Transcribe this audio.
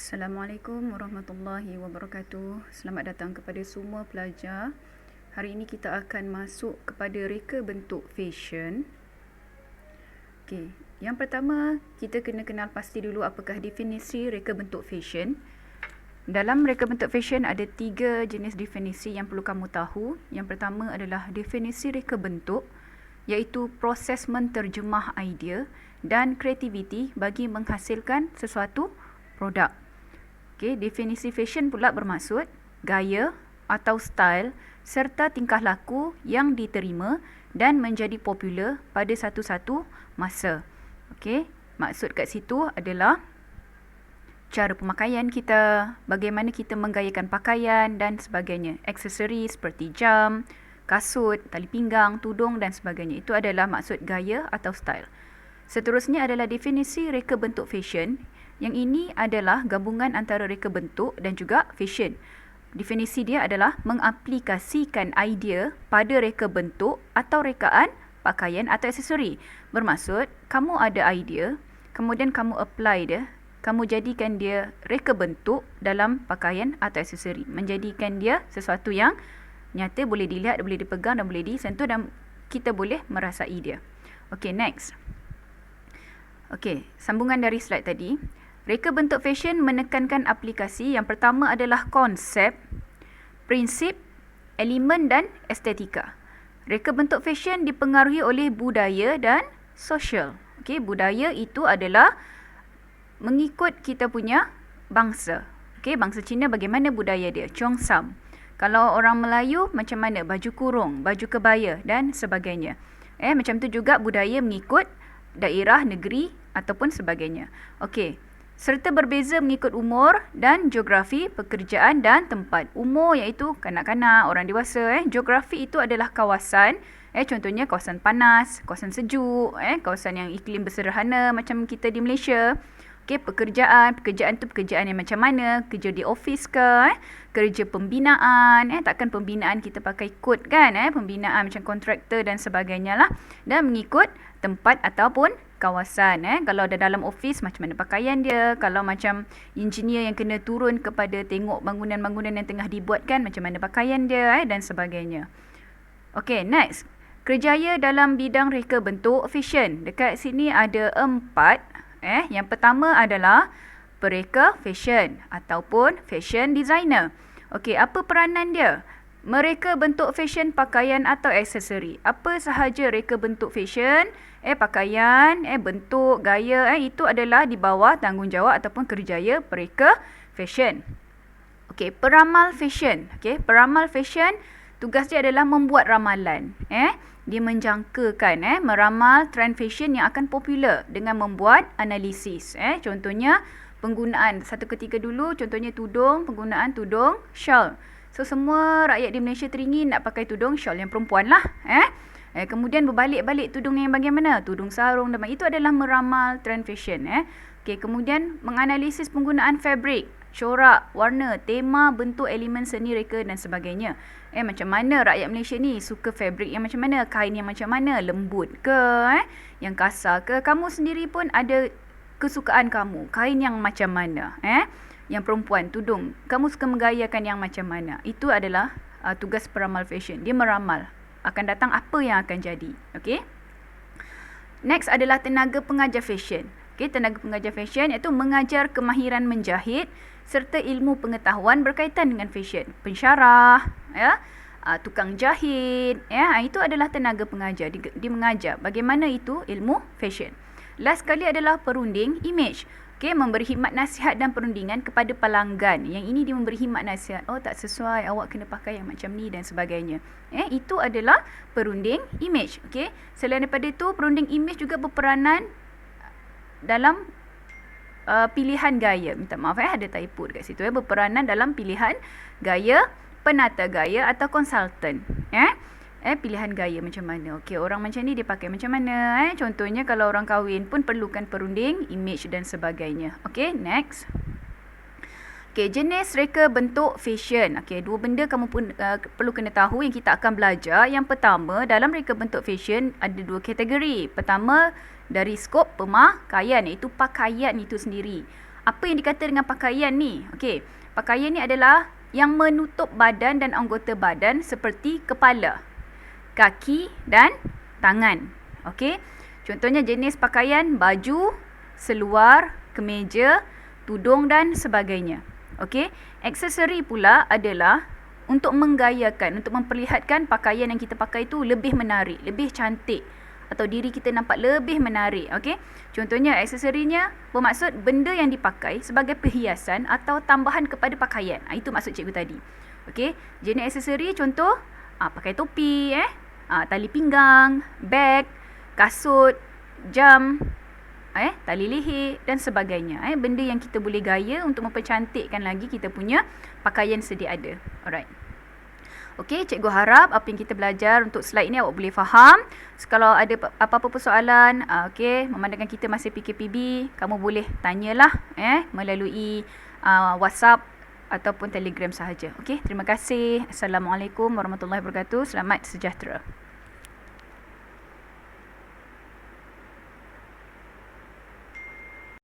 Assalamualaikum warahmatullahi wabarakatuh. Selamat datang kepada semua pelajar. Hari ini kita akan masuk kepada reka bentuk fashion. Okey, yang pertama kita kena kenal pasti dulu apakah definisi reka bentuk fashion. Dalam reka bentuk fashion ada 3 jenis definisi yang perlu kamu tahu. Yang pertama adalah definisi reka bentuk, iaitu proses menterjemah idea dan kreativiti bagi menghasilkan sesuatu produk. Okay, definisi fashion pula bermaksud gaya atau style serta tingkah laku yang diterima dan menjadi popular pada satu-satu masa. Okay, maksud kat situ adalah cara pemakaian kita, bagaimana kita menggayakan pakaian dan sebagainya. Aksesori seperti jam, kasut, tali pinggang, tudung dan sebagainya. Itu adalah maksud gaya atau style. Seterusnya adalah definisi reka bentuk fashion. Yang ini adalah gabungan antara reka bentuk dan juga fashion. Definisi dia adalah mengaplikasikan idea pada reka bentuk atau rekaan pakaian atau aksesori. Bermaksud, kamu ada idea, kemudian kamu apply dia, kamu jadikan dia reka bentuk dalam pakaian atau aksesori. Menjadikan dia sesuatu yang nyata, boleh dilihat, boleh dipegang dan boleh disentuh dan kita boleh merasai dia. Okay, next. Okay, sambungan dari slide tadi. Reka bentuk fashion menekankan aplikasi. Yang pertama adalah konsep, prinsip, elemen dan estetika. Reka bentuk fashion dipengaruhi oleh budaya dan sosial. Okey, budaya itu adalah mengikut kita punya bangsa. Okey, bangsa Cina bagaimana budaya dia? Cheongsam. Kalau orang Melayu macam mana? Baju kurung, baju kebaya dan sebagainya. Macam tu juga budaya mengikut daerah, negeri ataupun sebagainya. Okey. Serta berbeza mengikut umur dan geografi, pekerjaan dan tempat. Umur iaitu kanak-kanak, orang dewasa. Geografi itu adalah kawasan. Contohnya kawasan panas, kawasan sejuk, kawasan yang iklim bersederhana macam kita di Malaysia. Okey, pekerjaan tu pekerjaan yang macam mana? Kerja di office ke? Kerja pembinaan. Takkan pembinaan kita pakai kod kan? Pembinaan macam kontraktor dan sebagainya lah. Dan mengikut tempat ataupun kawasan. Kalau ada dalam office, macam mana pakaian dia. Kalau macam engineer yang kena turun kepada tengok bangunan-bangunan yang tengah dibuatkan, macam mana pakaian dia dan sebagainya. Okay, next. Kerjaya dalam bidang reka bentuk fashion. Dekat sini ada 4. Yang pertama adalah pereka fashion ataupun fashion designer. Okey, apa peranan dia? Mereka bentuk fashion pakaian atau aksesori. Apa sahaja reka bentuk fashion, pakaian, bentuk, gaya, itu adalah di bawah tanggungjawab ataupun kerjaya pereka fashion. Okey, peramal fashion. Okey, peramal fashion tugas dia adalah membuat ramalan. Dia menjangkakan, meramal trend fashion yang akan popular dengan membuat analisis. Contohnya penggunaan satu ketika dulu, contohnya tudung, penggunaan tudung shawl. So semua rakyat di Malaysia teringin nak pakai tudung shawl yang perempuan lah. Kemudian berbalik-balik tudung yang bagaimana? Tudung sarung dan itu adalah meramal trend fashion. Okey, kemudian menganalisis penggunaan fabrik, corak, warna, tema, bentuk, elemen seni reka dan sebagainya. Macam mana rakyat Malaysia ni suka fabrik yang macam mana? Kain yang macam mana? Lembut ke? Yang kasar ke? Kamu sendiri pun ada kesukaan kamu. Kain yang macam mana? Yang perempuan, tudung. Kamu suka menggayakan yang macam mana? Itu adalah tugas peramal fashion. Dia meramal. Akan datang apa yang akan jadi. Okey? Next adalah tenaga pengajar fashion. Okay, tenaga pengajar fashion iaitu mengajar kemahiran menjahit serta ilmu pengetahuan berkaitan dengan fashion. Pensyarah, tukang jahit, itu adalah tenaga pengajar. Dia mengajar bagaimana itu ilmu fashion. Last sekali adalah perunding image. Okay, memberi khidmat nasihat dan perundingan kepada pelanggan. Yang ini dia memberi khidmat nasihat. Oh, tak sesuai, awak kena pakai yang macam ni dan sebagainya. Itu adalah perunding image. Okay. Selain daripada itu, perunding image juga berperanan dalam pilihan gaya. Minta maaf ada typo dekat situ. Berperanan dalam pilihan gaya, penata gaya atau konsultan. Pilihan gaya macam mana. Okey, orang macam ni dia pakai macam mana. Contohnya kalau orang kahwin pun perlukan perunding image dan sebagainya. Okey, next. Okey, jenis reka bentuk fashion. Okey, 2 benda kamu pun perlu kena tahu yang kita akan belajar. Yang pertama, dalam reka bentuk fashion ada 2 kategori. Pertama, dari skop pemakaian, iaitu pakaian itu sendiri. Apa yang dikata dengan pakaian ni? Okey, pakaian ni adalah yang menutup badan dan anggota badan seperti kepala, kaki dan tangan. Okey. Contohnya jenis pakaian baju, seluar, kemeja, tudung dan sebagainya. Okey. Aksesori pula adalah untuk menggayakan, untuk memperlihatkan pakaian yang kita pakai tu lebih menarik, lebih cantik atau diri kita nampak lebih menarik. Okey. Contohnya aksesorinya bermaksud benda yang dipakai sebagai perhiasan atau tambahan kepada pakaian. Itu maksud cikgu tadi. Okey. Jenis aksesori contoh pakai topi, tali pinggang, beg, kasut, jam, tali leher dan sebagainya. Benda yang kita boleh gaya untuk mempercantikkan lagi kita punya pakaian sedia ada. Alright. Okey, cikgu harap apa yang kita belajar untuk slide ni awak boleh faham. Kalau ada apa-apa persoalan, memandangkan kita masih PKPB, kamu boleh tanyalah melalui WhatsApp ataupun Telegram sahaja. Okey, terima kasih. Assalamualaikum warahmatullahi wabarakatuh. Selamat sejahtera.